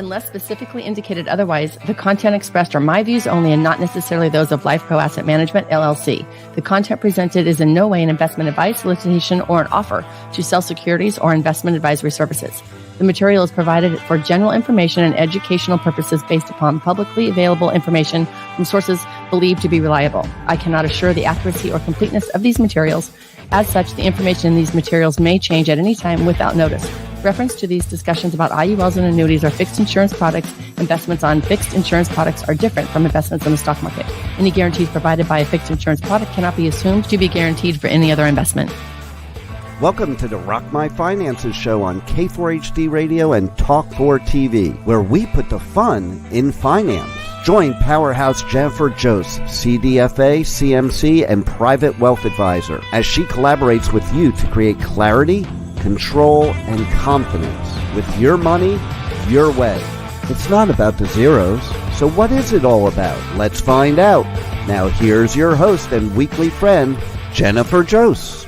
Unless specifically indicated otherwise, the content expressed are my views only and not necessarily those of Life Pro Asset Management, LLC. The content presented is in no way an investment advice, solicitation, or an offer to sell securities or investment advisory services. The material is provided for general information and educational purposes based upon publicly available information from sources believed to be reliable. I cannot assure the accuracy or completeness of these materials. As such, the information in these materials may change at any time without notice. Reference to these discussions about IULs and annuities or fixed insurance products. Investments on fixed insurance products are different from investments in the stock market. Any guarantees provided by a fixed insurance product cannot be assumed to be guaranteed for any other investment. Welcome to the Rock My Finances show on K4HD Radio and Talk4 TV, where we put the fun in finance. Join Powerhouse Jennifer Jose, CDFA, CMC, and Private Wealth Advisor, as she collaborates with you to create clarity, control, and confidence with your money, your way. It's not about the zeros, so what is it all about? Let's find out. Now here's your host and weekly friend, Jennifer Jose.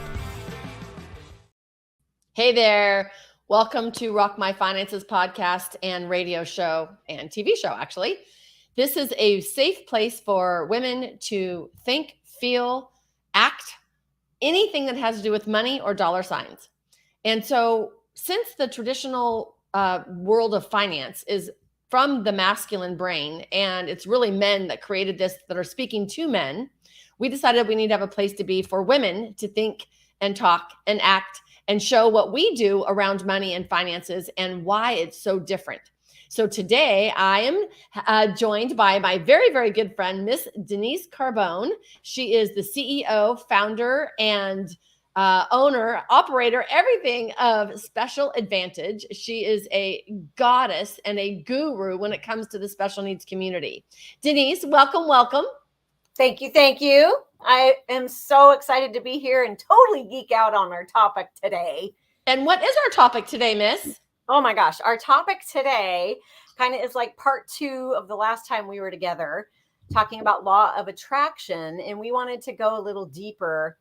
Hey there. Welcome to Rock My Finances podcast and radio show and TV show, actually. This is a safe place for women to think, feel, act, anything that has to do with money or dollar signs. And so since the traditional world of finance is from the masculine brain, and it's really men that created this that are speaking to men, we decided we need to have a place to be for women to think and talk and act and show what we do around money and finances and why it's so different. So today I am joined by my very, very good friend, Miss Denise Carbone. She is the CEO, founder, and owner, operator, everything of Special Advantage. She is a goddess and a guru when it comes to the special needs community. Denise, welcome, welcome. Thank you. Thank you. I am so excited to be here and totally geek out on our topic today. And what is our topic today, Miss? Oh my gosh. Our topic today kind of is like part 2 of the last time we were together talking about law of attraction. And we wanted to go a little deeper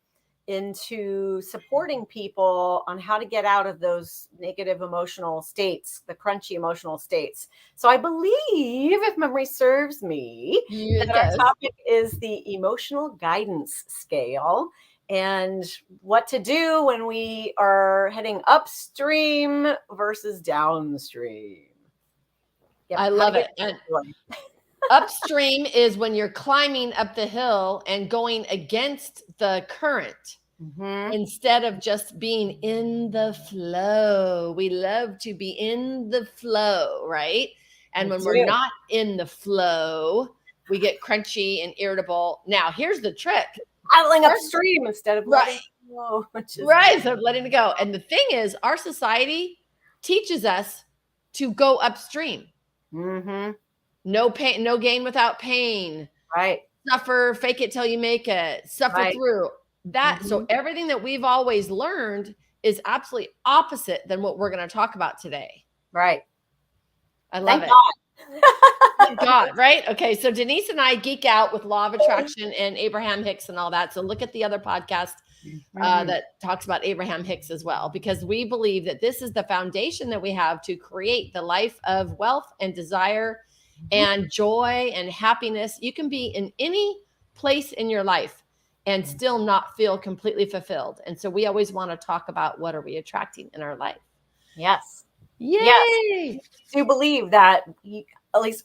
into supporting people on how to get out of those negative emotional states, the crunchy emotional states. So I believe, if memory serves me, that our topic is the emotional guidance scale and what to do when we are heading upstream versus downstream. Yep, I love it. Upstream is when you're climbing up the hill and going against the current. Mm-hmm. Instead of just being in the flow. We love to be in the flow, right? And when we're not in the flow, we get crunchy and irritable. Now, here's the trick. Paddling upstream instead of letting it go. Right, so letting it go. And the thing is, our society teaches us to go upstream. Mm-hmm. No pain, no gain without pain. Right. Suffer, fake it till you make it. Suffer through. That so everything that we've always learned is absolutely opposite than what we're going to talk about today. Right. I love it. Thank God, right? Okay, so Denise and I geek out with law of attraction and Abraham Hicks and all that. So look at the other podcast that talks about Abraham Hicks as well, because we believe that this is the foundation that we have to create the life of wealth and desire and joy and happiness. You can be in any place in your life and still not feel completely fulfilled. And so we always want to talk about what are we attracting in our life. Yes. Yay! Yes. Do believe that at least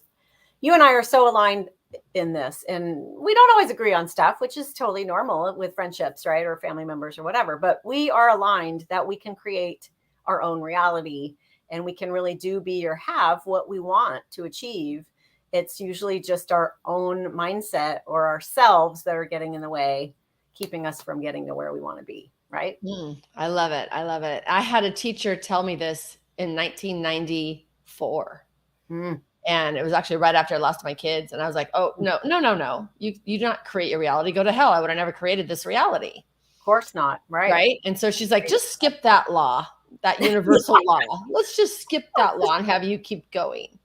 you and I are so aligned in this, and we don't always agree on stuff, which is totally normal with friendships, right? Or family members or whatever, but we are aligned that we can create our own reality and we can really do, be, or have what we want to achieve. It's usually just our own mindset or ourselves that are getting in the way, keeping us from getting to where we want to be, right? I love it. I love it. I had a teacher tell me this in 1994. And it was actually right after I lost my kids. And I was like, oh, no. You do not create your reality. Go to hell. I would have never created this reality. Of course not. Right. Right. And so she's like, just skip that law, that universal law. Let's just skip that law and have you keep going.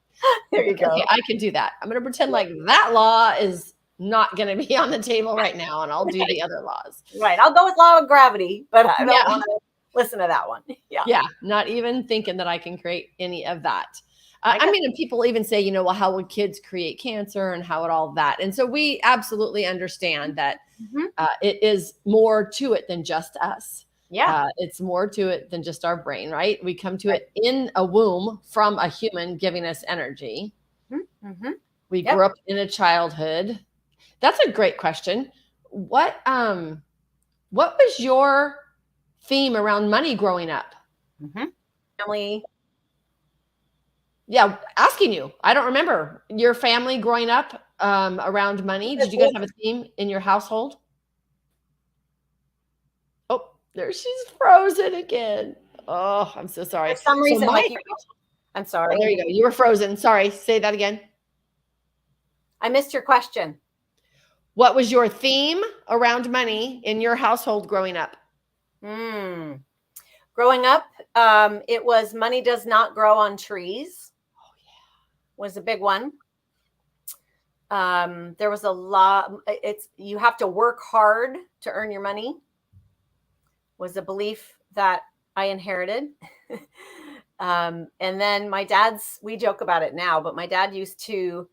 There you go. Okay, I can do that. I'm going to pretend like that law is not going to be on the table right now, and I'll do the other laws. Right. I'll go with law of gravity, but I don't want to listen to that one. Yeah. Not even thinking that I can create any of that. I mean, and people even say, you know, well, how would kids create cancer and how would all that? And so we absolutely understand that it is more to it than just us. Yeah. It's more to it than just our brain, right? We come to it in a womb from a human giving us energy. Mm-hmm. We grew up in a childhood. That's a great question. What was your theme around money growing up? Family. Yeah, asking you. I don't remember your family growing up around money. Did you guys have a theme in your household? Oh, there she's frozen again. Oh, I'm so sorry. For some reason, I'm sorry. Oh, there you go. You were frozen. Sorry. Say that again. I missed your question. What was your theme around money in your household growing up? Growing up, it was money does not grow on trees. Oh, yeah. Was a big one. There was a lot. You have to work hard to earn your money. Was a belief that I inherited. And then we joke about it now, but my dad used to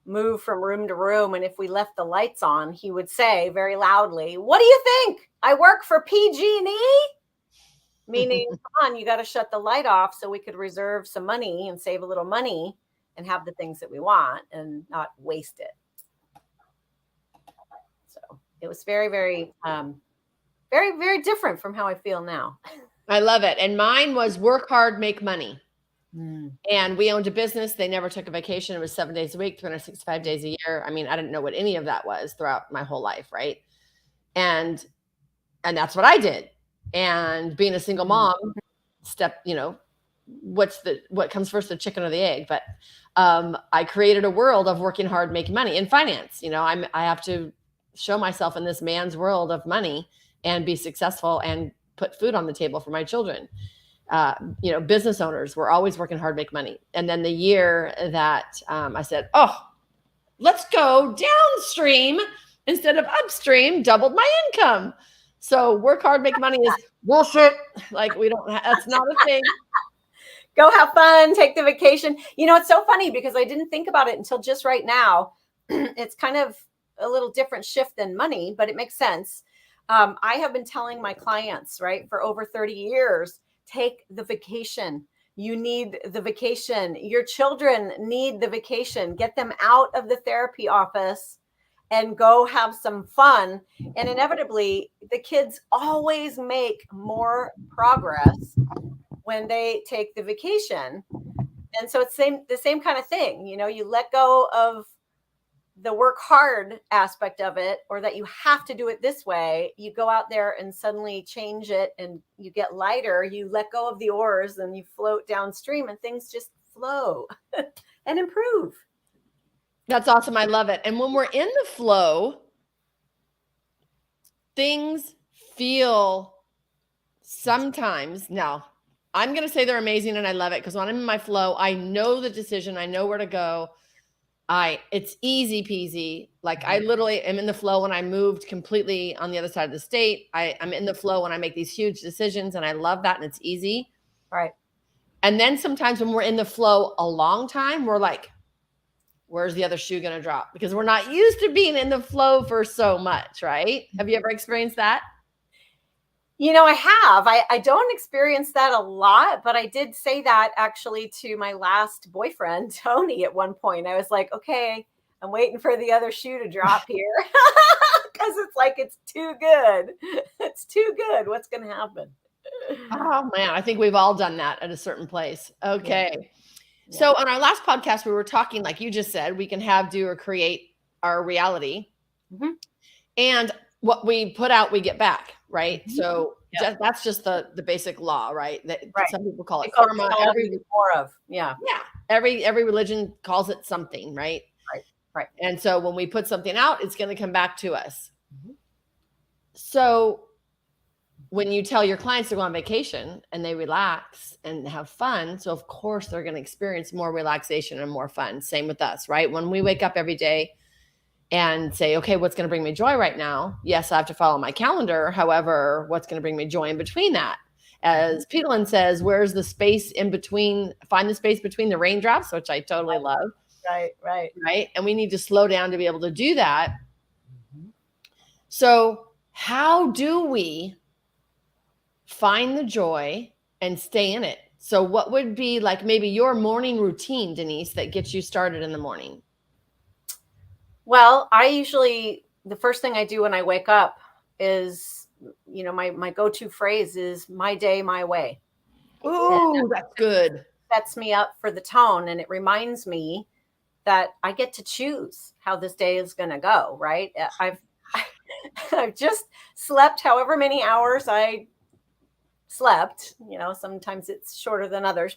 move from room to room. And if we left the lights on, he would say very loudly, "What do you think? I work for PG&E?" Meaning, come on, you got to shut the light off so we could reserve some money and save a little money and have the things that we want and not waste it. So it was very, very, very, very different from how I feel now. I love it. And mine was work hard, make money. And we owned a business. They never took a vacation. It was 7 days a week, 365 days a year. I mean, I didn't know what any of that was throughout my whole life. Right. And that's what I did. And being a single mom, what comes first, the chicken or the egg? But I created a world of working hard, making money in finance. I have to show myself in this man's world of money and be successful and put food on the table for my children. Business owners were always working hard, make money. And then the year that I said, "Oh, let's go downstream instead of upstream," doubled my income. So work hard, make money is bullshit. Like that's not a thing. Go have fun, take the vacation. It's so funny because I didn't think about it until just right now. It's kind of a little different shift than money, but it makes sense. I have been telling my clients, right, for over 30 years, take the vacation. You need the vacation. Your children need the vacation. Get them out of the therapy office and go have some fun. And inevitably, the kids always make more progress when they take the vacation. And so it's the same kind of thing. You let go of the work hard aspect of it, or that you have to do it this way. You go out there and suddenly change it and you get lighter. You let go of the oars and you float downstream and things just flow and improve. That's awesome. I love it. And when we're in the flow, things feel sometimes, now I'm going to say they're amazing and I love it because when I'm in my flow, I know the decision. I know where to go. It's easy peasy. Like I literally am in the flow when I moved completely on the other side of the state. I'm in the flow when I make these huge decisions and I love that and it's easy. Right. And then sometimes when we're in the flow a long time, we're like, where's the other shoe going to drop? Because we're not used to being in the flow for so much, right? Have you ever experienced that? I have. I don't experience that a lot, but I did say that actually to my last boyfriend, Tony, at one point. I was like, okay, I'm waiting for the other shoe to drop here because it's like, it's too good. It's too good. What's going to happen? Oh, man. I think we've all done that at a certain place. Okay. Yeah. So on our last podcast, we were talking, like you just said, we can do or create our reality. Mm-hmm. And what we put out, we get back. Right. Mm-hmm. So that's just the basic law, right? Some people call it karma. Every religion calls it something, right? Right. And so when we put something out, it's going to come back to us. Mm-hmm. So when you tell your clients to go on vacation and they relax and have fun, so of course they're going to experience more relaxation and more fun. Same with us, right? When we wake up every day and say, okay, what's going to bring me joy right now? Yes, I have to follow my calendar. However, what's going to bring me joy in between that? As Petalin says, where's the space in between? Find the space between the raindrops, which I totally love. Right. Right. And we need to slow down to be able to do that. So how do we find the joy and stay in it? So what would be like maybe your morning routine, Denise, that gets you started in the morning? Well, the first thing I do when I wake up is, my go-to phrase is my day, my way. Ooh, that's good. Sets me up for the tone. And it reminds me that I get to choose how this day is going to go. Right. I've just slept however many hours I slept, sometimes it's shorter than others,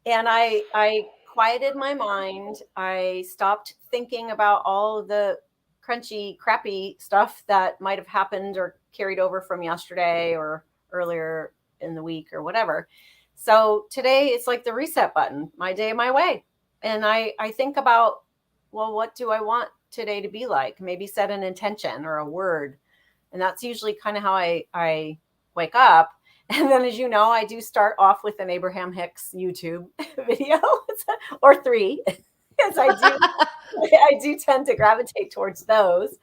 and I quieted my mind. I stopped thinking about all of the crunchy, crappy stuff that might have happened or carried over from yesterday or earlier in the week or whatever. So today it's like the reset button, my day, my way. And I think about, well, what do I want today to be like? Maybe set an intention or a word. And that's usually kind of how I wake up. And then, as you know, I do start off with an Abraham Hicks YouTube video or 3, as I do tend to gravitate towards those.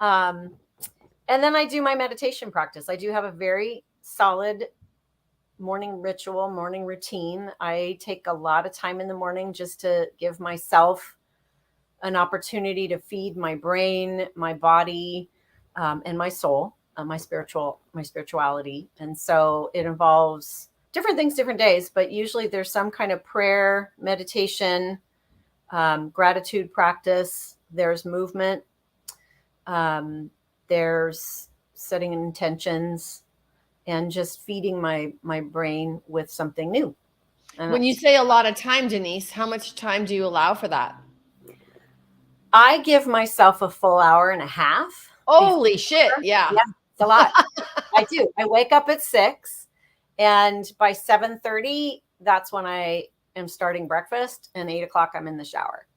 And then I do my meditation practice. I do have a very solid morning ritual, morning routine. I take a lot of time in the morning just to give myself an opportunity to feed my brain, my body, and my soul. My spirituality. And so it involves different things, different days, but usually there's some kind of prayer, meditation, gratitude practice. There's movement. There's setting intentions and just feeding my brain with something new. And when you say a lot of time, Denise, how much time do you allow for that? I give myself a full hour and a half. Holy shit. Yeah. It's a lot. I do. I wake up at 6, and by 7:30, that's when I am starting breakfast, and 8 o'clock, I'm in the shower.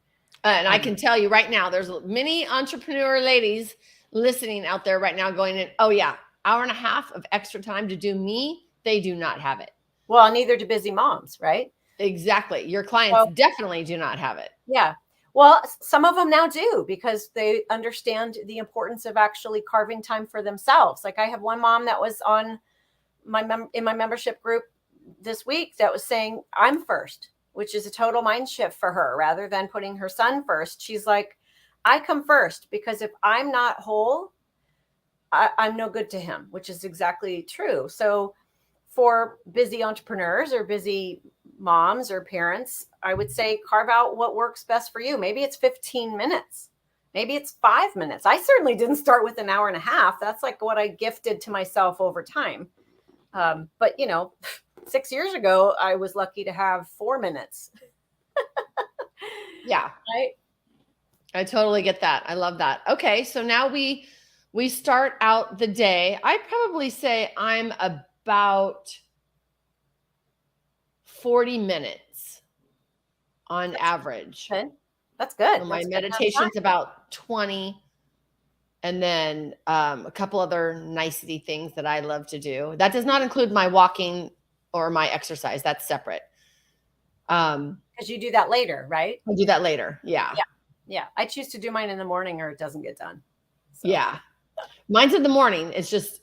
And I can tell you right now, there's many entrepreneur ladies listening out there right now going in, oh yeah, hour and a half of extra time to do me. They do not have it. Well, neither do busy moms, right? Exactly. Your clients definitely do not have it. Yeah. Well, some of them now do, because they understand the importance of actually carving time for themselves. Like I have one mom that was on in my membership group this week that was saying, I'm first, which is a total mind shift for her. Rather than putting her son first, she's like, I come first, because if I'm not whole, I'm no good to him, which is exactly true. So for busy entrepreneurs or busy moms or parents, I would say carve out what works best for you. Maybe it's 15 minutes. Maybe it's 5 minutes. I certainly didn't start with an hour and a half. That's like what I gifted to myself over time. But 6 years ago, I was lucky to have 4 minutes. Yeah. I totally get that. I love that. Okay. So now we start out the day. I'd probably say I'm about 40 minutes on average. Good. That's good. So my meditation's about 20. And then a couple other nicety things that I love to do. That does not include my walking or my exercise. That's separate. Because you do that later, right? I do that later. Yeah. Yeah. I choose to do mine in the morning or it doesn't get done. So. Yeah. Mine's in the morning. It's just,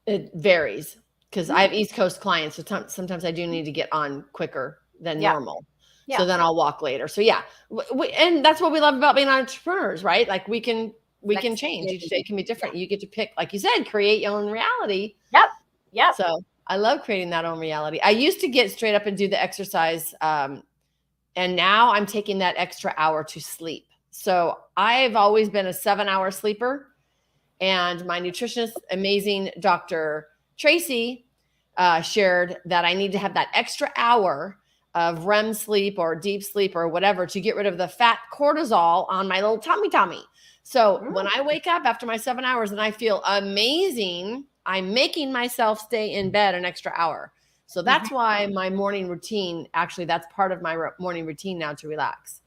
it varies because I have East Coast clients. So sometimes I do need to get on quicker than normal. Yeah. So then I'll walk later. So yeah. And that's what we love about being entrepreneurs, right? Like we can change. Each day can be different. You get to pick, like you said, create your own reality. Yep. So I love creating that own reality. I used to get straight up and do the exercise. And now I'm taking that extra hour to sleep. So I've always been a 7-hour sleeper. And my nutritionist, amazing Dr. Tracy, shared that I need to have that extra hour of REM sleep or deep sleep or whatever to get rid of the fat cortisol on my little tummy. So when I wake up after my 7 hours and I feel amazing, I'm making myself stay in bed an extra hour. So that's why my morning routine, actually, that's part of my morning routine now to relax.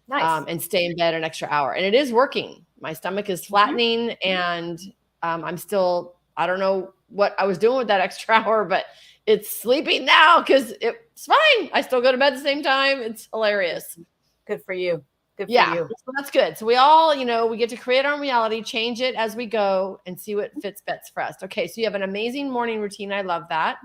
Nice. And stay in bed an extra hour. And it is working. My stomach is flattening and I'm still, I don't know what I was doing with that extra hour, but it's sleeping now because it's fine. I still go to bed at the same time. It's hilarious. Good for you. Good for Yeah, you. so that's good. So we all, we get to create our own reality, change it as we go, and see what fits best for us. Okay, so you have an amazing morning routine. I love that.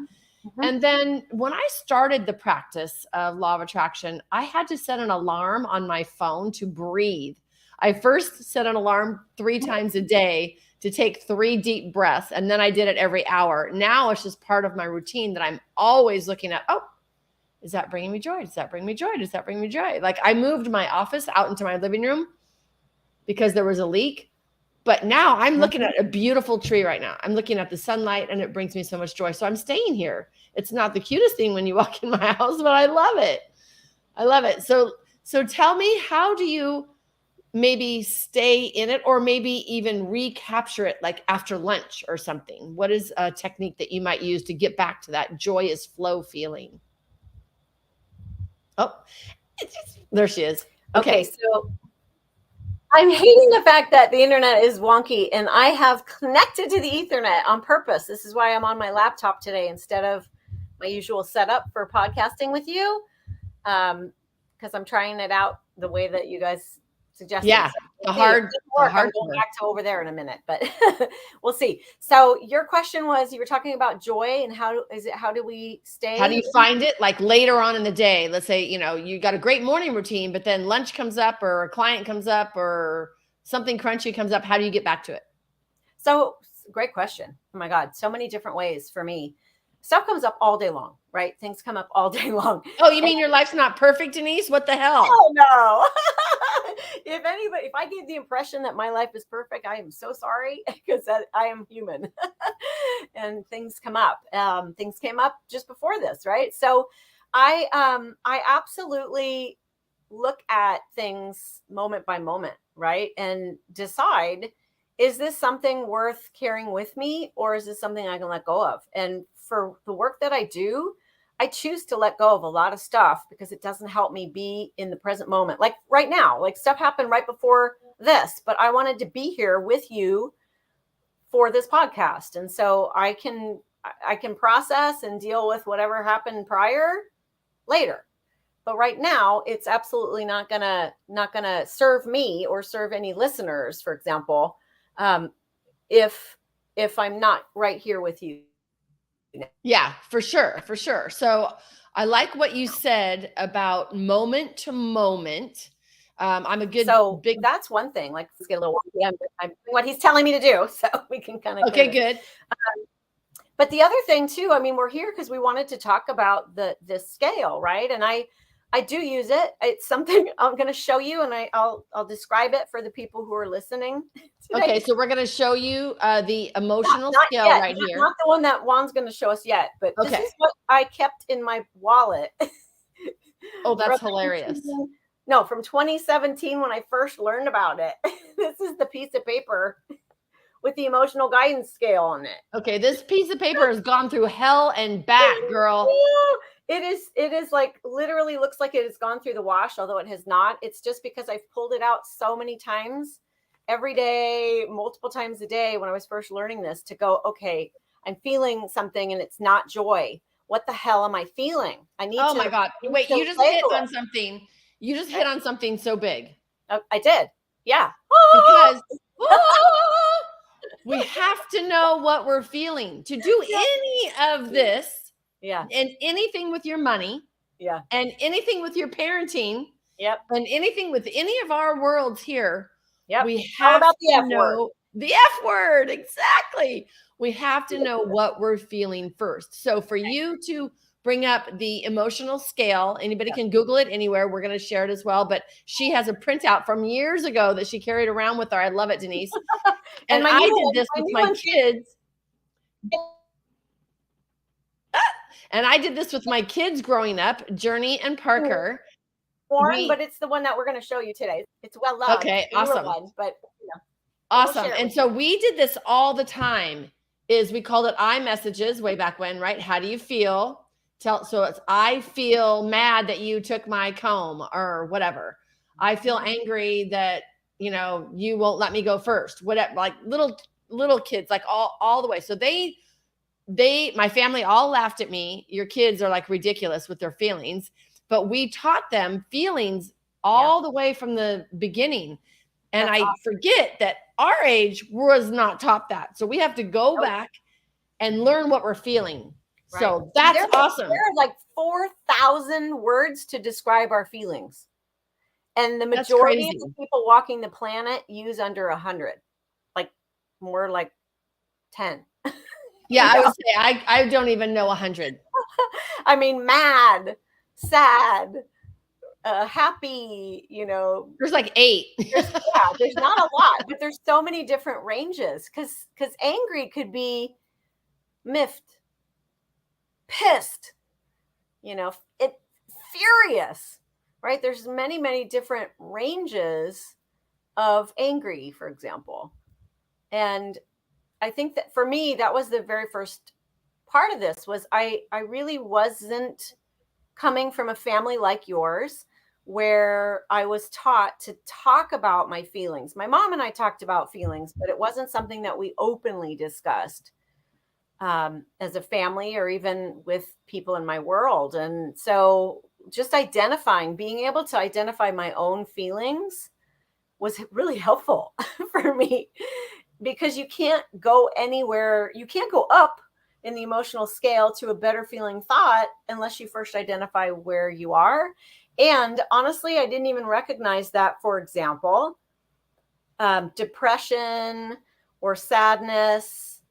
Mhm. And then when I started the practice of law of attraction, I had to set an alarm on my phone to breathe. I first set an alarm 3 times a day to take 3 deep breaths, and then I did it every hour. Now it's just part of my routine that I'm always looking at, oh, is that bringing me joy? Does that bring me joy? Does that bring me joy? Like I moved my office out into my living room because there was a leak. But now I'm looking at a beautiful tree right now. I'm looking at the sunlight and it brings me so much joy. So I'm staying here. It's not the cutest thing when you walk in my house, but I love it. I love it. So tell me, how do you maybe stay in it or maybe even recapture it like after lunch or something? What is a technique that you might use to get back to that joyous flow feeling? Oh, there she is. Okay, so I'm hating the fact that the internet is wonky and I have connected to the Ethernet on purpose. This is why I'm on my laptop today instead of my usual setup for podcasting with you, because I'm trying it out the way that you guys suggested. Yeah, so I'm going back to over there in a minute, but we'll see. So your question was, you were talking about joy and how do we stay? How do you find it like later on in the day? Let's say, you got a great morning routine, but then lunch comes up or a client comes up or something crunchy comes up. How do you get back to it? So great question. Oh my God. So many different ways for me. Stuff comes up all day long, right? Things come up all day long. Oh, you mean your life's not perfect, Denise? What the hell? Oh no. If I gave the impression that my life is perfect, I am so sorry because I am human and things come up. Things came up just before this, right? So I absolutely look at things moment by moment, right? And decide, is this something worth carrying with me or is this something I can let go of? And for the work that I do, I choose to let go of a lot of stuff because it doesn't help me be in the present moment. Like right now, like stuff happened right before this, but I wanted to be here with you for this podcast. And so I can process and deal with whatever happened prior later. But right now, it's absolutely not gonna serve me or serve any listeners, for example, if I'm not right here with you. Yeah, for sure. For sure. So I like what you said about moment to moment. I'm a good, big. That's one thing. Like, let's get a little wonky. I'm doing what he's telling me to do, so we can kind of. Okay, good. But the other thing too, I mean, we're here because we wanted to talk about this scale, right? And I do use it. It's something I'm going to show you, and I'll describe it for the people who are listening today. Okay, so we're going to show you the emotional scale yet, right here. Not the one that Juan's going to show us yet, but this is what I kept in my wallet. Oh, that's hilarious. No, from 2017 when I first learned about it. This is the piece of paper with the emotional guidance scale on it. Okay, this piece of paper has gone through hell and back, girl. It is like literally looks like it has gone through the wash, although it has not. It's just because I've pulled it out so many times every day, multiple times a day when I was first learning this to go, okay, I'm feeling something and it's not joy. What the hell am I feeling? I need Oh my God. Wait, you just hit on something. You just hit on something so big. I did. Yeah. Because we have to know what we're feeling to do any of this. Yeah. And anything with your money. Yeah. And anything with your parenting. Yep. And anything with any of our worlds here. Yep. We have How about the to F know word? the F word. Exactly. We have to know what we're feeling first. So for you to bring up the emotional scale, anybody can Google it anywhere. We're going to share it as well. But she has a printout from years ago that she carried around with her. I love it, Denise. And I did this with my kids. And I did this with my kids growing up, Journey and Parker. But it's the one that we're going to show you today. It's well loved. Okay, awesome. But awesome. And so we did this all the time. We called it iMessages way back when, right? How do you feel? So it's, I feel mad that you took my comb or whatever. I feel angry that, you won't let me go first. Whatever, like little kids, like all the way. So they my family all laughed at me. Your kids are like ridiculous with their feelings, but we taught them feelings all the way from the beginning. And That's I awesome. forget that our age was not taught that. So we have to go back and learn what we're feeling. Right. So that's awesome. There are like 4,000 words to describe our feelings. And the majority of the people walking the planet use under 100, like more like 10. Yeah, I would say I don't even know 100. I mean, mad, sad, happy, There's like 8. There's not a lot, but there's so many different ranges because angry could be miffed, pissed, furious, right? There's many different ranges of angry, for example. And I think that for me, that was the very first part of this was I really wasn't coming from a family like yours where I was taught to talk about my feelings. My mom and I talked about feelings, but it wasn't something that we openly discussed as a family or even with people in my world. And so just being able to identify my own feelings was really helpful for me because you can't go anywhere. You can't go up in the emotional scale to a better feeling thought unless you first identify where you are. And honestly, I didn't even recognize that, for example, depression or sadness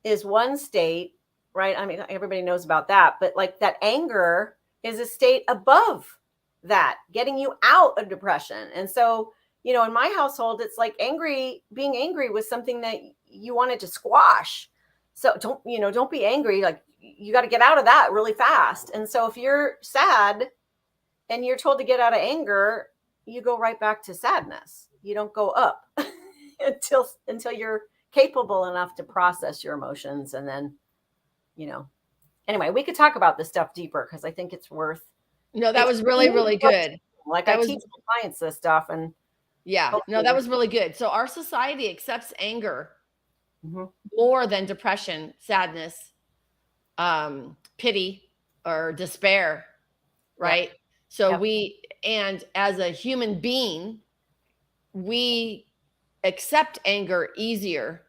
is one state, right? I mean, everybody knows about that, but like that anger is a state above that, getting you out of depression. And so, in my household, it's like being angry was something that you wanted to squash. So don't be angry. Like you got to get out of that really fast. And so if you're sad and you're told to get out of anger, you go right back to sadness. You don't go up until you're capable enough to process your emotions. And then, anyway, we could talk about this stuff deeper because I think it's worth. No, that was really, really good. Like I teach my clients this stuff and. Yeah, no, that was really good. So our society accepts anger more than depression, sadness, pity, or despair, right? Yeah. So and as a human being, we accept anger easier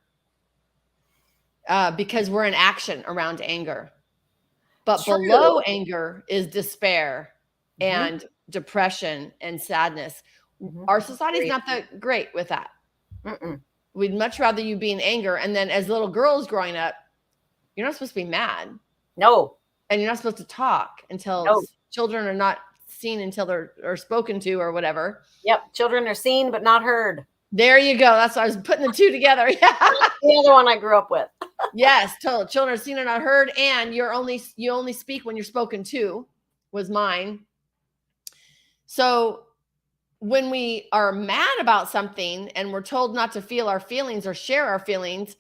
because we're in action around anger. But below anger is despair and depression and sadness. Our society is not that great with that. We'd much rather you be in anger. And then as little girls growing up, you're not supposed to be mad. No. And you're not supposed to talk until children are not seen until they're spoken to or whatever. Yep. Children are seen, but not heard. There you go. That's why I was putting the two together. Yeah. The other one I grew up with. Yes. Total. Children are seen and not heard. And you only speak when you're spoken to was mine. So when we are mad about something and we're told not to feel our feelings or share our feelings,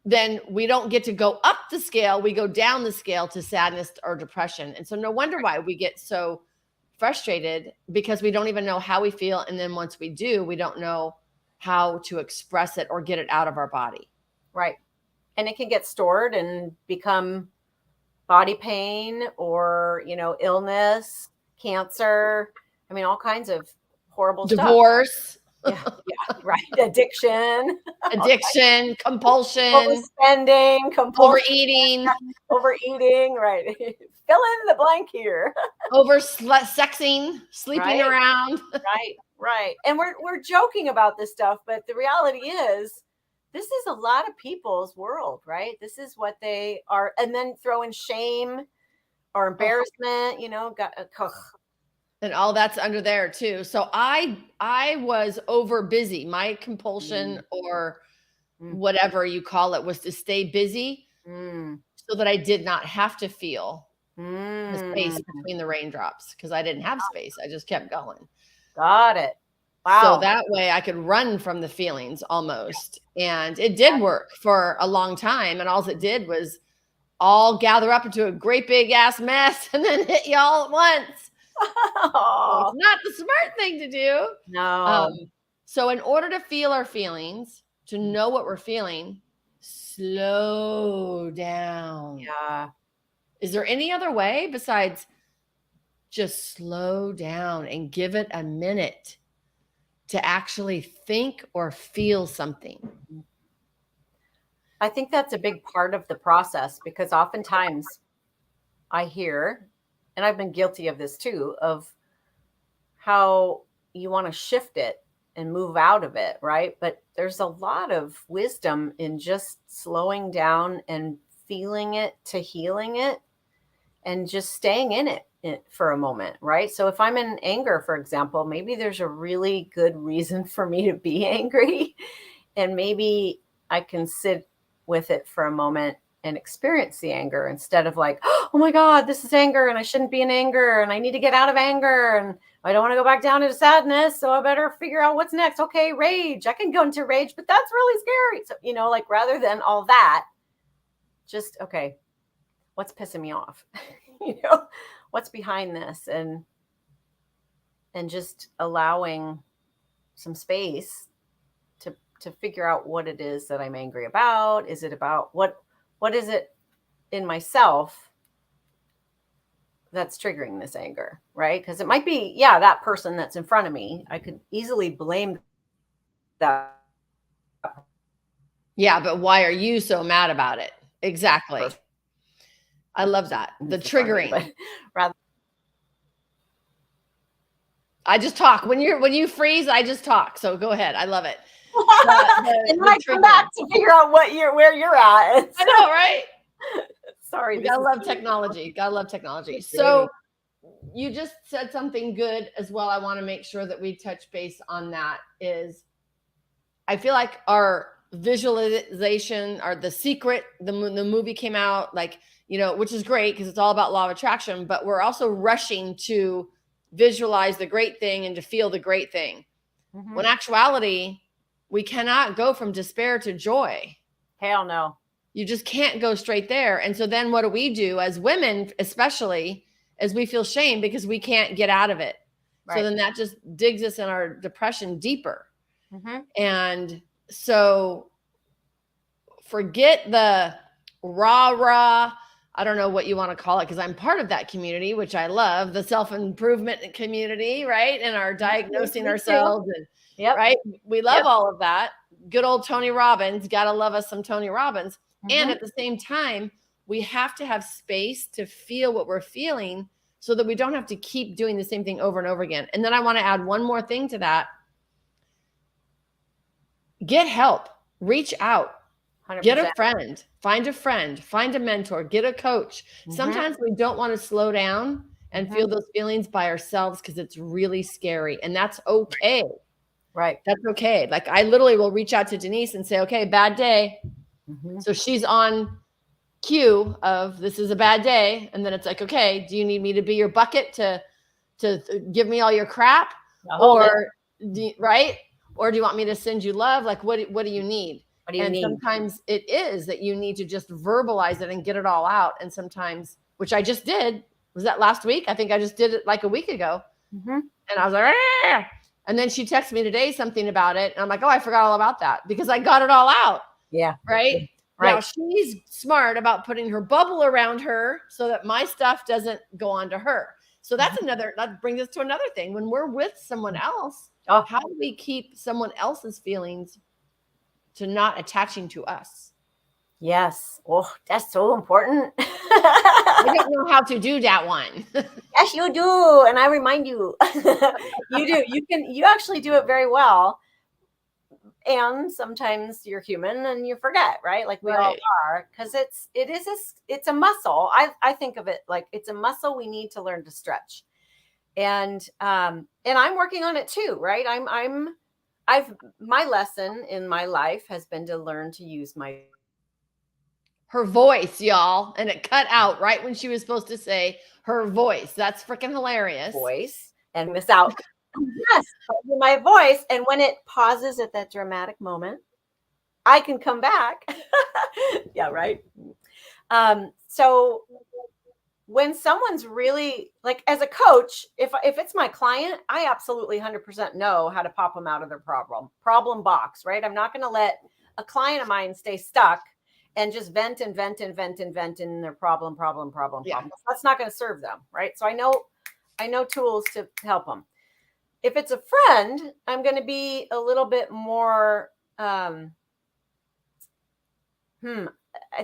then we don't get to go up the scale. We go down the scale to sadness or depression. And so no wonder why we get so frustrated because we don't even know how we feel. And then once we do, we don't know how to express it or get it out of our body. Right. And it can get stored and become body pain or, illness, cancer. I mean, all kinds of horrible divorce. Stuff. Yeah, right. Addiction, compulsion, overspending, overeating, right. Fill in the blank here. Sexing, sleeping around. Right. And we're joking about this stuff, but the reality is this is a lot of people's world, right? This is what they are. And then throw in shame or embarrassment, and all that's under there too. So I was over busy. My compulsion or whatever you call it was to stay busy so that I did not have to feel the space between the raindrops because I didn't have space. I just kept going. Got it. Wow. So that way I could run from the feelings almost. And it did work for a long time. And all it did was all gather up into a great big ass mess and then hit you all at once. So it's not the smart thing to do. No. So in order to feel our feelings, to know what we're feeling, slow down. Yeah. Is there any other way besides just slow down and give it a minute to actually think or feel something? I think that's a big part of the process, because oftentimes I hear, and I've been guilty of this too, of how you want to shift it and move out of it, right? But there's a lot of wisdom in just slowing down and feeling it to healing it and just staying in it for a moment, right? So if I'm in anger, for example, maybe there's a really good reason for me to be angry, and maybe I can sit with it for a moment and experience the anger instead of like, oh my God, this is anger and I shouldn't be in anger and I need to get out of anger and I don't want to go back down into sadness. So I better figure out what's next. Okay, rage. I can go into rage, but that's really scary. So, like rather than all that, just, okay, what's pissing me off? What's behind this? And just allowing some space to figure out what it is that I'm angry about. Is it about what is it in myself that's triggering this anger, right? Because it might be, that person that's in front of me. I could easily blame that. Yeah, but why are you so mad about it? Exactly. I love that. The triggering. But rather, I just talk. When you freeze, I just talk. So go ahead. I love it. And then I come back to figure out where you're at. I know, right? Sorry. Gotta love technology. Gotta love technology. So you just said something good as well. I want to make sure that we touch base on that. Is I feel like our visualization, or The Secret, the movie came out, like, which is great because it's all about law of attraction, but we're also rushing to visualize the great thing and to feel the great thing. Mm-hmm. When actuality, we cannot go from despair to joy. Hell no. You just can't go straight there. And so then what do we do as women, especially, as we feel shame because we can't get out of it. Right. So then that just digs us in our depression deeper. Mm-hmm. And so forget the rah, I don't know what you want to call it, because I'm part of that community, which I love, the self-improvement community, right? And our diagnosing ourselves. And yep. Right? We love all of that. Good old Tony Robbins. Got to love us some Tony Robbins. Mm-hmm. And at the same time, we have to have space to feel what we're feeling so that we don't have to keep doing the same thing over and over again. And then I want to add one more thing to that. Get help. Reach out. 100%. Get a friend. Find a mentor. Get a coach. Mm-hmm. Sometimes we don't want to slow down and feel those feelings by ourselves because it's really scary. And that's okay. Right. That's okay. Like I literally will reach out to Denise and say, okay, bad day. Mm-hmm. So she's on cue of this is a bad day. And then it's like, okay, do you need me to be your bucket to give me all your crap? Right? Or do you want me to send you love? Like, what do you need? What do you need? Sometimes it is that you need to just verbalize it and get it all out. And sometimes, which I just did, was that last week? I think I just did it like a week ago. Mm-hmm. And I was like, ah! And then she texted me today something about it. And I'm like, oh, I forgot all about that because I got it all out. Yeah. Right. Now she's smart about putting her bubble around her so that my stuff doesn't go on to her. So that's that brings us to another thing. When we're with someone else, how do we keep someone else's feelings to not attaching to us? Yes. Oh, that's so important. I don't know how to do that one. Yes, you do. And I remind you, you do. You actually do it very well. And sometimes you're human and you forget, right? Like we all are, because it's a muscle. I think of it like it's a muscle we need to learn to stretch. And I'm working on it too, right? My lesson in my life has been to learn to use her voice, y'all. And it cut out right when she was supposed to say her voice. That's freaking hilarious. Voice and miss out. Yes, my voice. And when it pauses at that dramatic moment, I can come back. Yeah, right. So when someone's really like, as a coach, if it's my client, I absolutely 100% know how to pop them out of their problem box, right? I'm not going to let a client of mine stay stuck and just vent and vent and vent and vent in their problem. That's not going to serve them, right? So I know tools to help them. If it's a friend, I'm going to be a little bit more, I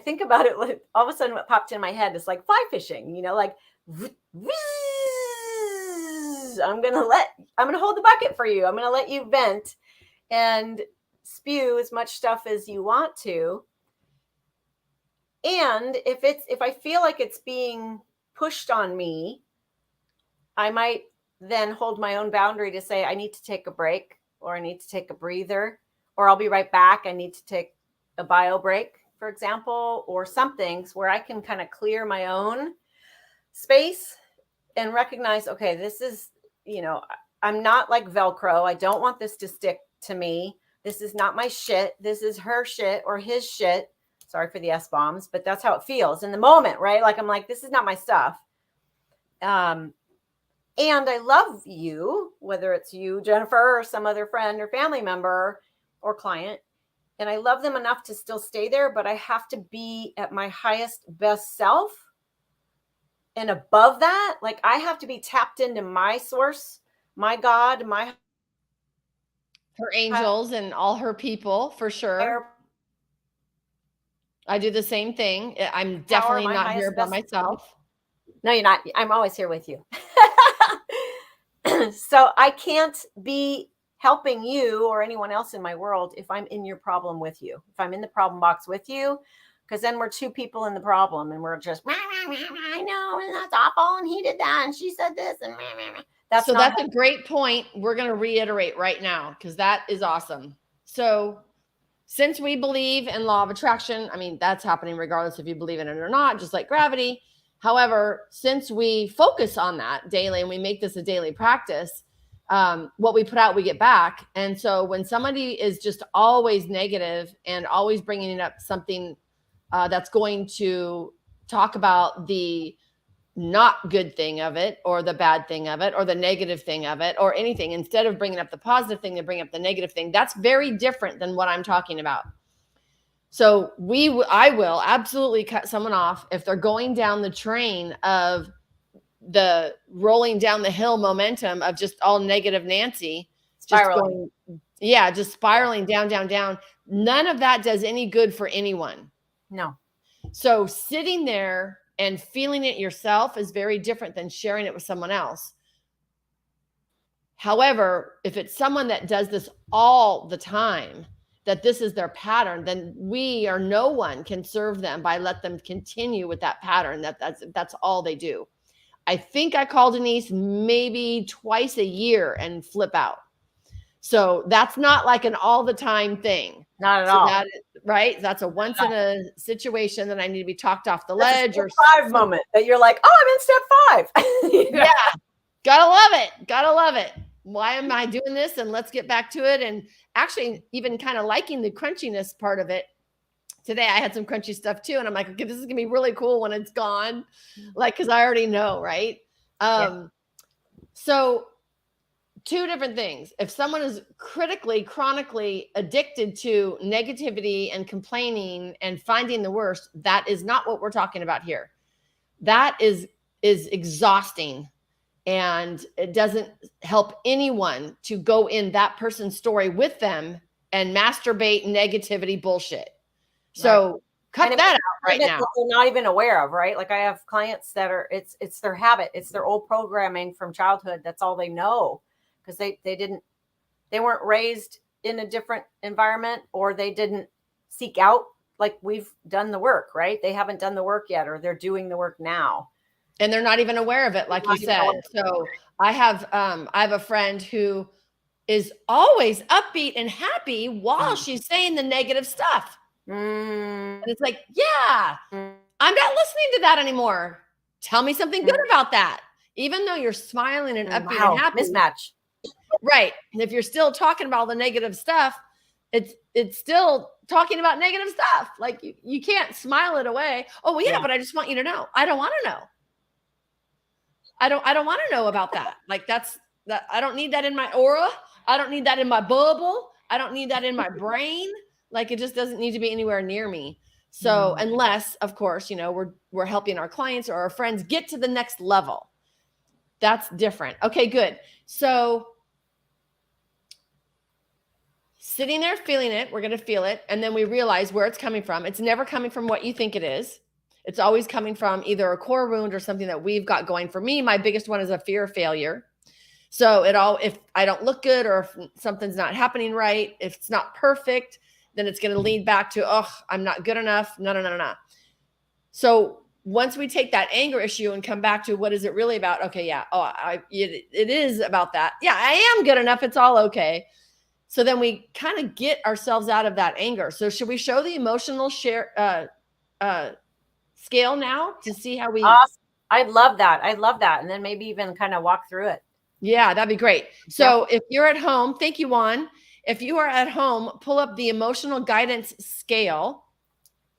think about it, like, all of a sudden what popped in my head is like fly fishing, like, I'm going to hold the bucket for you. I'm going to let you vent and spew as much stuff as you want to. And if I feel like it's being pushed on me, I might then hold my own boundary to say, I need to take a break, or I need to take a breather, or I'll be right back. I need to take a bio break, for example, or something where I can kind of clear my own space and recognize, okay, this is, I'm not like Velcro. I don't want this to stick to me. This is not my shit. This is her shit or his shit. Sorry for the S-bombs, but that's how it feels in the moment, right? Like, I'm like, this is not my stuff. And I love you, whether it's you, Jennifer, or some other friend or family member or client. And I love them enough to still stay there, but I have to be at my highest, best self. And above that, like, I have to be tapped into my source, my God, her angels and all her people, for sure. I do the same thing. I'm definitely not here by myself. No, you're not. I'm always here with you. So I can't be helping you or anyone else in my world if I'm in your problem with you, if I'm in the problem box with you, because then we're two people in the problem and we're just, I know, and that's awful, and he did that, and she said this, and that's a great point. We're going to reiterate right now, because that is awesome. So since we believe in law of attraction, I mean, that's happening regardless if you believe in it or not, just like gravity. However, since we focus on that daily and we make this a daily practice, what we put out, we get back. And so when somebody is just always negative and always bringing up something that's going to talk about the not good thing of it, or the bad thing of it, or the negative thing of it, or anything, instead of bringing up the positive thing, they bring up the negative thing. That's very different than what I'm talking about. So I will absolutely cut someone off if they're going down the train of the rolling down the hill momentum of just all negative Nancy, spiraling. Just spiraling down, down, down. None of that does any good for anyone. No. So sitting there and feeling it yourself is very different than sharing it with someone else. However, if it's someone that does this all the time, that this is their pattern, then we or no one can serve them by let them continue with that pattern. That's all they do. I think I call Denise maybe twice a year and flip out. So that's not like an all the time thing. Not at all. That is, right? That's a once in a situation that I need to be talked off the ledge, or five moment that you're like, oh, I'm in step 5. Yeah. Gotta love it. Gotta love it. Why am I doing this? And let's get back to it. And actually even kind of liking the crunchiness part of it. Today I had some crunchy stuff too. And I'm like, okay, this is gonna be really cool when it's gone. Like, cause I already know, right? So 2 different things. If someone is chronically addicted to negativity and complaining and finding the worst, that is not what we're talking about here. That is exhausting. And it doesn't help anyone to go in that person's story with them and masturbate negativity bullshit. So cut that out right now. They're not even aware of, right? Like, I have clients that are, it's their habit. It's their old programming from childhood. That's all they know, because they weren't raised in a different environment, or they didn't seek out, like, we've done the work, right? They haven't done the work yet, or they're doing the work now. And they're not even aware of it, like you said. So I have a friend who is always upbeat and happy while she's saying the negative stuff. And it's like, yeah, I'm not listening to that anymore. Tell me something good about that. Even though you're smiling and upbeat and happy. Mismatch. Right. And if you're still talking about all the negative stuff, it's still talking about negative stuff. Like, you can't smile it away. Oh, well, yeah, but I just want you to know. I don't want to know. I don't want to know about that. Like, that I don't need that in my aura. I don't need that in my bubble. I don't need that in my brain. Like it just doesn't need to be anywhere near me. So unless, of course, we're helping our clients or our friends get to the next level. That's different. Okay, good. So sitting there, feeling it, we're going to feel it. And then we realize where it's coming from. It's never coming from what you think it is. It's always coming from either a core wound or something that we've got going. For me, my biggest one is a fear of failure. So if I don't look good or if something's not happening right, if it's not perfect, then it's going to lead back to, oh, I'm not good enough. No. So once we take that anger issue and come back to what is it really about? Okay, yeah. It is about that. Yeah, I am good enough. It's all okay. So then we kind of get ourselves out of that anger. So should we show the emotional scale now to see how we? Awesome. I'd love that. And then maybe even kind of walk through it. Yeah, that'd be great. So if you're at home, thank you, Juan. If you are at home, pull up the emotional guidance scale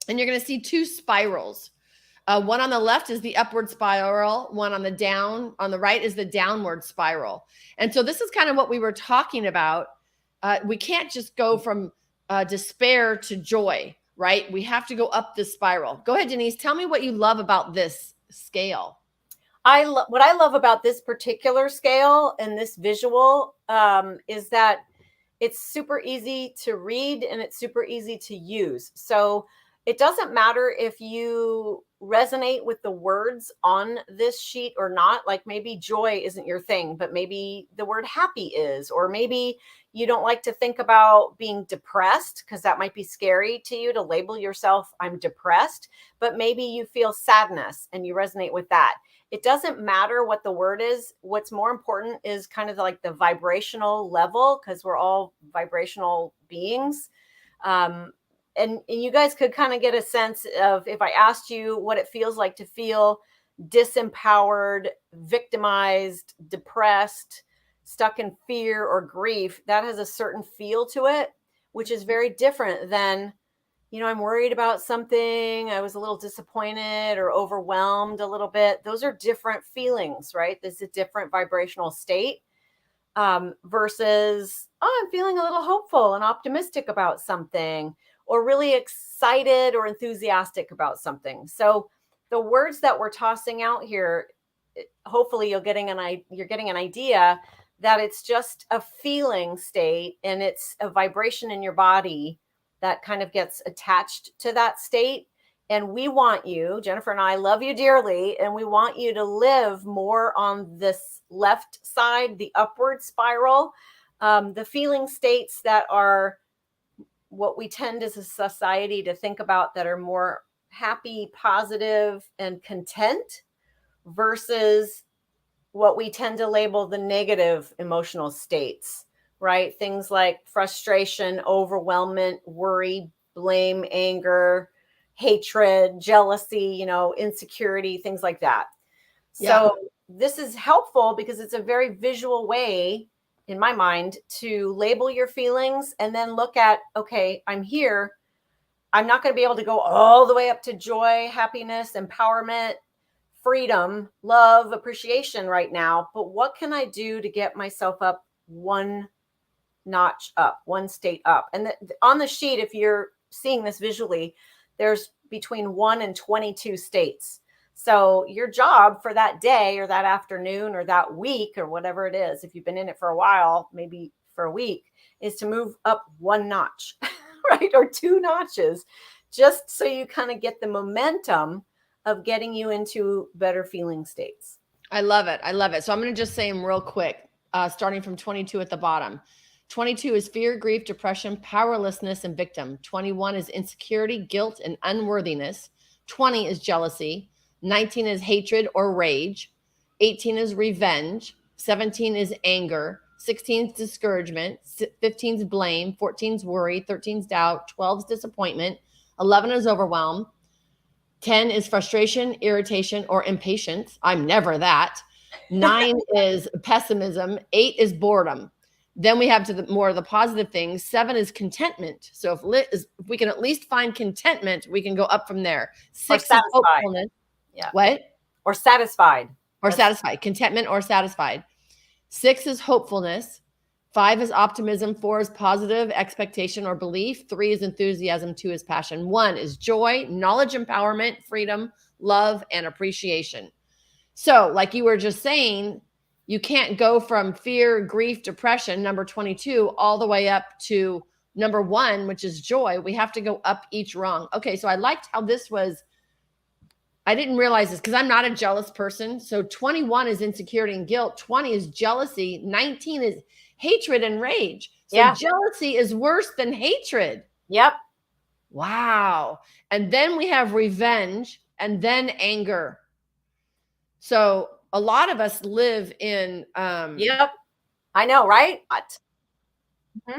and you're going to see two spirals. One on the left is the upward spiral. One on the right is the downward spiral. And so this is kind of what we were talking about. We can't just go from despair to joy, right? We have to go up the spiral. Go ahead, Denise. Tell me what you love about this scale. What I love about this particular scale and this visual is that it's super easy to read and it's super easy to use. So it doesn't matter if you resonate with the words on this sheet or not. Like maybe joy isn't your thing, but maybe the word happy is, or maybe you don't like to think about being depressed because that might be scary to you to label yourself, I'm depressed, but maybe you feel sadness and you resonate with that. It doesn't matter what the word is. What's more important is kind of like the vibrational level, because we're all vibrational beings. And you guys could kind of get a sense of, if I asked you what it feels like to feel disempowered, victimized, depressed, stuck in fear or grief, that has a certain feel to it, which is very different than, I'm worried about something, I was a little disappointed or overwhelmed a little bit. Those are different feelings, right? This is a different vibrational state versus, I'm feeling a little hopeful and optimistic about something, or really excited or enthusiastic about something. So the words that we're tossing out here, hopefully you're getting an idea that it's just a feeling state and it's a vibration in your body that kind of gets attached to that state. And we want you, Jennifer and I love you dearly, and we want you to live more on this left side, the upward spiral, the feeling states that are what we tend as a society to think about, that are more happy, positive, and content, versus what we tend to label the negative emotional states, right? Things like frustration, overwhelmment, worry, blame, anger, hatred, jealousy, insecurity, things like that. So this is helpful because it's a very visual way, in my mind, to label your feelings and then look at, okay, I'm here. I'm not going to be able to go all the way up to joy, happiness, empowerment, freedom, love, appreciation right now. But what can I do to get myself up one notch up, one state up? And on the sheet, if you're seeing this visually, there's between 1 and 22 states. So your job for that day or that afternoon or that week or whatever it is, if you've been in it for a while, maybe for a week, is to move up one notch, right? Or 2 notches, just so you kind of get the momentum of getting you into better feeling states. I love it. So I'm going to just say them real quick, starting from 22 at the bottom. 22 is fear, grief, depression, powerlessness, and victim. 21 is insecurity, guilt, and unworthiness. 20 is jealousy. 19 is hatred or rage. 18 is revenge. 17 is anger. 16 is discouragement. 15 is blame. 14 is worry. 13 is doubt. 12 is disappointment. 11 is overwhelm. 10 is frustration, irritation, or impatience. I'm never that. 9 is pessimism. 8 is boredom. Then we have to more of the positive things. 7 is contentment. So if we can at least find contentment, we can go up from there. 6 is hopefulness. Yeah. What? Or satisfied. Or satisfied. Contentment or satisfied. 6 is hopefulness. 5 is optimism. 4 is positive expectation or belief. 3 is enthusiasm. 2 is passion. 1 is joy, knowledge, empowerment, freedom, love, and appreciation. So like you were just saying, you can't go from fear, grief, depression, number 22, all the way up to number 1, which is joy. We have to go up each rung. Okay, so I liked how this was. I didn't realize this because I'm not a jealous person. So 21 is insecurity and guilt. 20 is jealousy. 19 is hatred and rage. So jealousy is worse than hatred. Yep. Wow. And then we have revenge and then anger. So a lot of us live in yep. I know, right?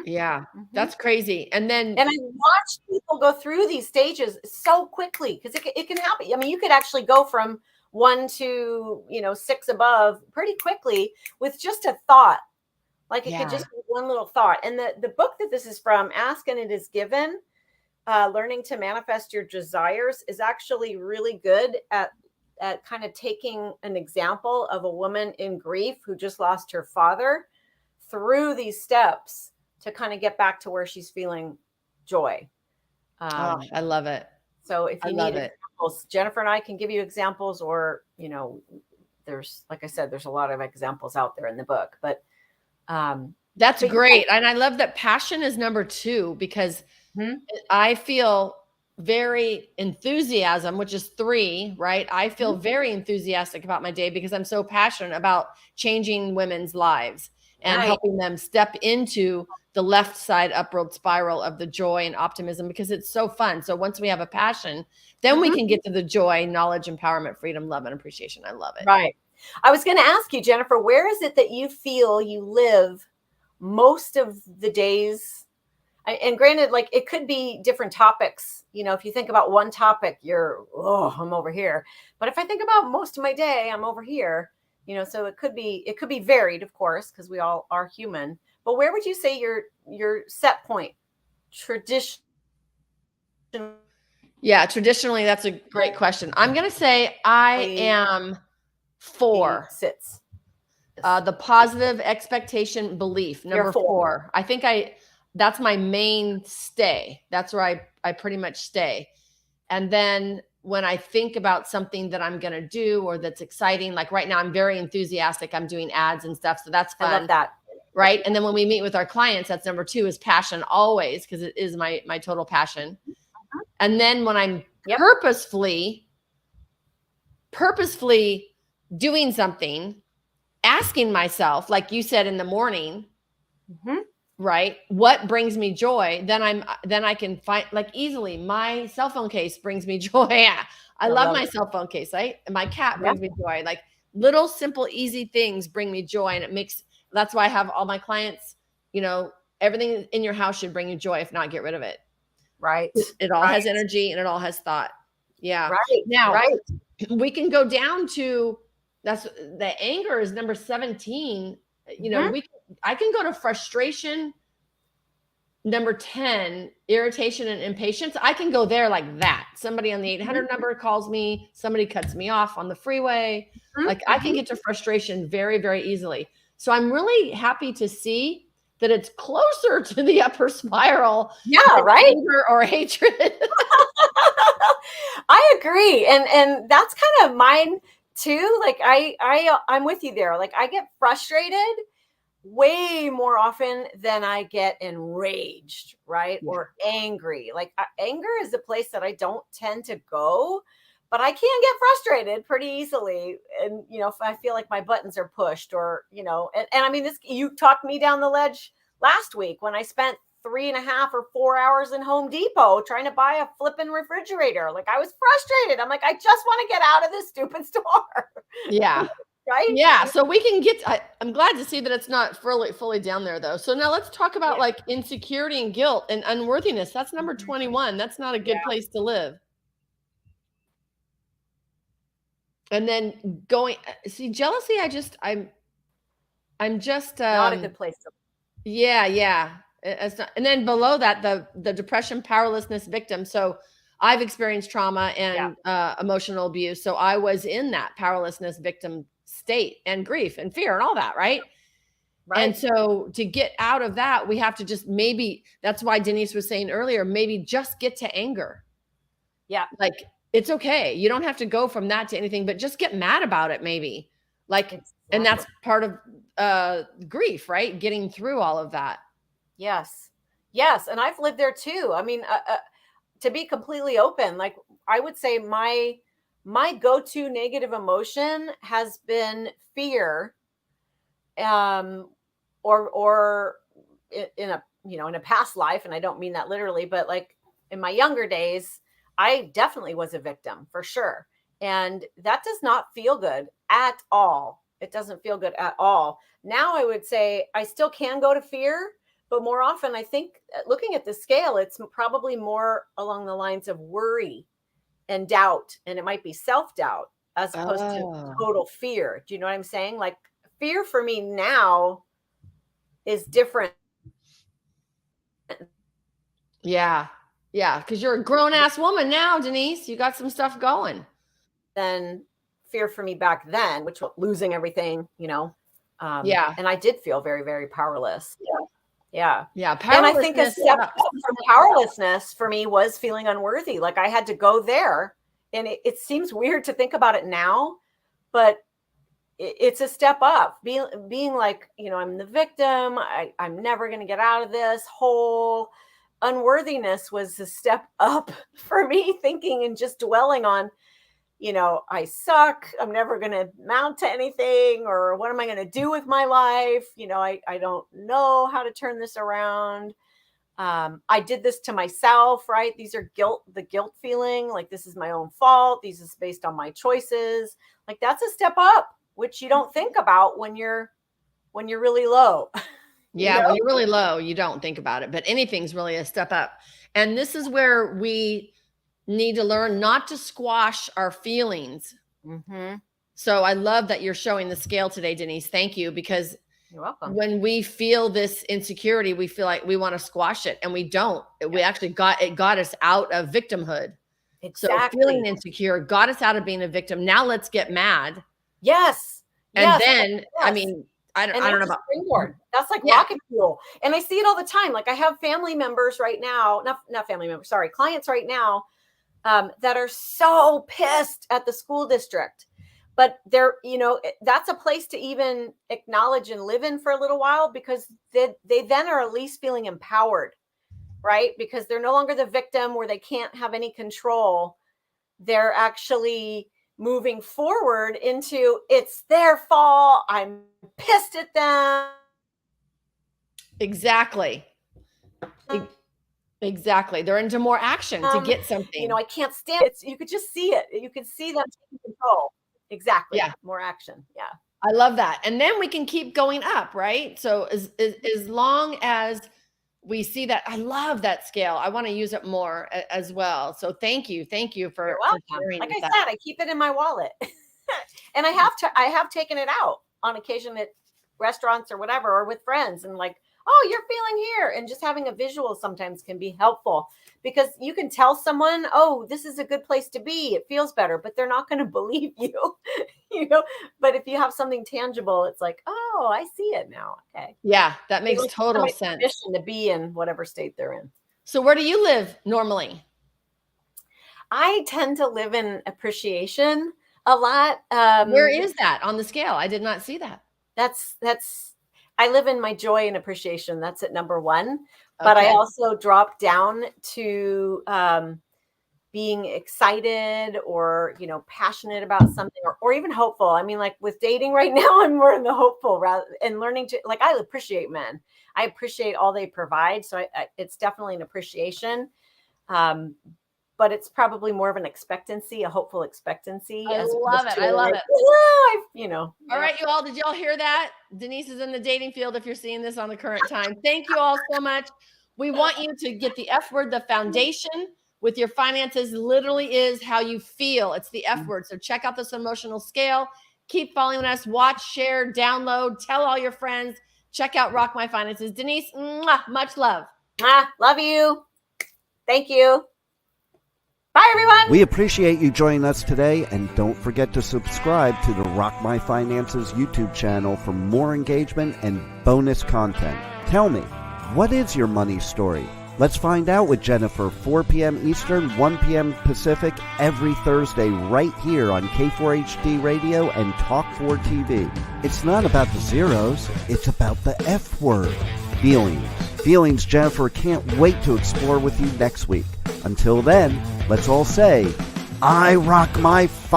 Yeah, that's crazy. And I watch people go through these stages so quickly because it can happen. I mean, you could actually go from 1 to 6 above pretty quickly with just a thought. Like it could just be one little thought. And the book that this is from, Ask and It Is Given, Learning to Manifest Your Desires, is actually really good at kind of taking an example of a woman in grief who just lost her father through these steps to kind of get back to where she's feeling joy. I love it. So if you need examples, Jennifer and I can give you examples, or, there's, like I said, there's a lot of examples out there in the book, but that's great. And I love that passion is number 2 because I feel very enthusiasm, which is 3, right? I feel very enthusiastic about my day because I'm so passionate about changing women's lives and helping them step into the left side upward spiral of the joy and optimism because it's so fun. So once we have a passion, then we can get to the joy, knowledge, empowerment, freedom, love, and appreciation. I love it. Right. I was going to ask you, Jennifer, where is it that you feel you live most of the days? And granted, like it could be different topics. If you think about one topic, I'm over here. But if I think about most of my day, I'm over here. So it could be varied, of course, because we all are human. But where would you say your set point? Traditionally, that's a great question. I'm going to say I am 4. Sits. The positive expectation belief, number 4. I think that's my main stay. That's where I pretty much stay. And then when I think about something that I'm going to do or that's exciting, like right now, I'm very enthusiastic. I'm doing ads and stuff. So that's fun. I love that. Right. And then when we meet with our clients, that's number 2 is passion always, because it is my total passion. And then when I'm purposefully doing something, asking myself, like you said in the morning, right, what brings me joy? Then I can find, like, easily my cell phone case brings me joy. I love my cell phone case, right? And my cat brings me joy. Like little, simple, easy things bring me joy. And that's why I have all my clients, everything in your house should bring you joy. If not, get rid of it. Right. It all has energy and it all has thought. Yeah. Right. Now we can go down to, the anger is number 17. I can go to frustration. Number 10, irritation and impatience. I can go there like that. Somebody on the 800 number calls me, somebody cuts me off on the freeway. Like I can get to frustration very, very easily. So I'm really happy to see that it's closer to the upper spiral. Yeah, right. Anger or hatred. I agree. And that's kind of mine too. Like I'm with you there. Like I get frustrated way more often than I get enraged, right? Yeah. Or angry. Like anger is a place that I don't tend to go, but I can get frustrated pretty easily. And, if I feel like my buttons are pushed or, and I mean, you talked me down the ledge last week when I spent 3.5 or 4 hours in Home Depot trying to buy a flipping refrigerator. Like I was frustrated. I'm like, I just want to get out of this stupid store. Yeah. Right? Yeah. So we can I'm glad to see that it's not fully down there though. So now let's talk about like insecurity and guilt and unworthiness. That's number 21. That's not a good place to live. And then jealousy. I'm just not a good place to live. Yeah. It's not, and then below that, the depression, powerlessness, victim. So I've experienced trauma and emotional abuse. So I was in that powerlessness, victim state and grief and fear and all that. Right. Right. And so to get out of that, we have to just that's why Denise was saying earlier, maybe just get to anger. Yeah. Like, it's okay. You don't have to go from that to anything, but just get mad about it maybe. Like, Exactly. and that's part of grief, right? Getting through all of that. Yes. Yes. And I've lived there too. I mean, to be completely open, like I would say my go-to negative emotion has been fear. Or in a past life, and I don't mean that literally, but like in my younger days, I definitely was a victim for sure. And that does not feel good at all. It doesn't feel good at all. Now I would say I still can go to fear, but more often I think looking at the scale, it's probably more along the lines of worry and doubt. And it might be self-doubt as opposed to total fear. Do you know what I'm saying? Like fear for me now is different. Yeah. Yeah. Because you're a grown ass woman now, Denise. You got some stuff going. Than fear for me back then, which was losing everything, Yeah. And I did feel very, very powerless. Yeah. And I think a step from powerlessness for me was feeling unworthy. Like I had to go there. And it seems weird to think about it now, but it's a step up. Being like, I'm the victim. I'm never going to get out of this whole unworthiness was a step up for me, thinking and just dwelling on, I suck. I'm never going to amount to anything, or what am I going to do with my life? I don't know how to turn this around. I did this to myself, right? These are the guilt feeling, like this is my own fault. These is based on my choices. Like that's a step up, which you don't think about when you're really low. Yeah, when you're really low, you don't think about it, but anything's really a step up. And this is where we need to learn not to squash our feelings. Mm-hmm. So I love that you're showing the scale today, Denise. Thank you, because you're welcome. When we feel this insecurity, we feel like we want to squash it, and we don't. We actually got us out of victimhood. Exactly. So feeling insecure got us out of being a victim. Now let's get mad. Yes. And then, I mean, I don't know about springboard. That's like rocket fuel. And I see it all the time. Like I have family members right now, not family members, sorry, clients right now that are so pissed at the school district. But they're, that's a place to even acknowledge and live in for a little while, because they then are at least feeling empowered, right? Because they're no longer the victim where they can't have any control. They're actually moving forward into it's their fault. I'm pissed at them. Exactly. Exactly. They're into more action to get something. I can't stand it. You could just see it. You could see them taking control. Exactly. Yeah. More action. Yeah. I love that. And then we can keep going up, right? So as long as we see that, I love that scale. I want to use it more as well. So thank you for sharing. Like I said, I keep it in my wallet, and I have taken it out on occasion at restaurants or whatever, or with friends, and like, oh, you're feeling here, and just having a visual sometimes can be helpful, because you can tell someone, oh, this is a good place to be. It feels better, but they're not going to believe you, But if you have something tangible, it's like, oh, I see it now. Okay. Yeah, that makes total sense. To be in whatever state they're in. So where do you live normally? I tend to live in appreciation a lot. Where is that on the scale? I did not see that. That's I live in my joy and appreciation. That's at number 1. But I also drop down to being excited or, passionate about something, or even hopeful. I mean, like with dating right now, I'm more in the hopeful and learning to, like, I appreciate men. I appreciate all they provide. So it's definitely an appreciation. But it's probably more of an expectancy, a hopeful expectancy. I love it. I love it. All right, you all, did y'all hear that? Denise is in the dating field if you're seeing this on the current time. Thank you all so much. We want you to get the F word, the foundation with your finances literally is how you feel. It's the F word. So check out this emotional scale. Keep following us. Watch, share, download, tell all your friends. Check out Rock My Finances. Denise, much love. Love you. Thank you. Bye, everyone. We appreciate you joining us today, and don't forget to subscribe to the Rock My Finances YouTube channel for more engagement and bonus content. Tell me, what is your money story? Let's find out with Jennifer, 4 p.m. Eastern, 1 p.m. Pacific, every Thursday right here on K4HD Radio and Talk4 TV. It's not about the zeros, it's about the F word, feelings. Feelings Jennifer can't wait to explore with you next week. Until then, let's all say, I rock my finances.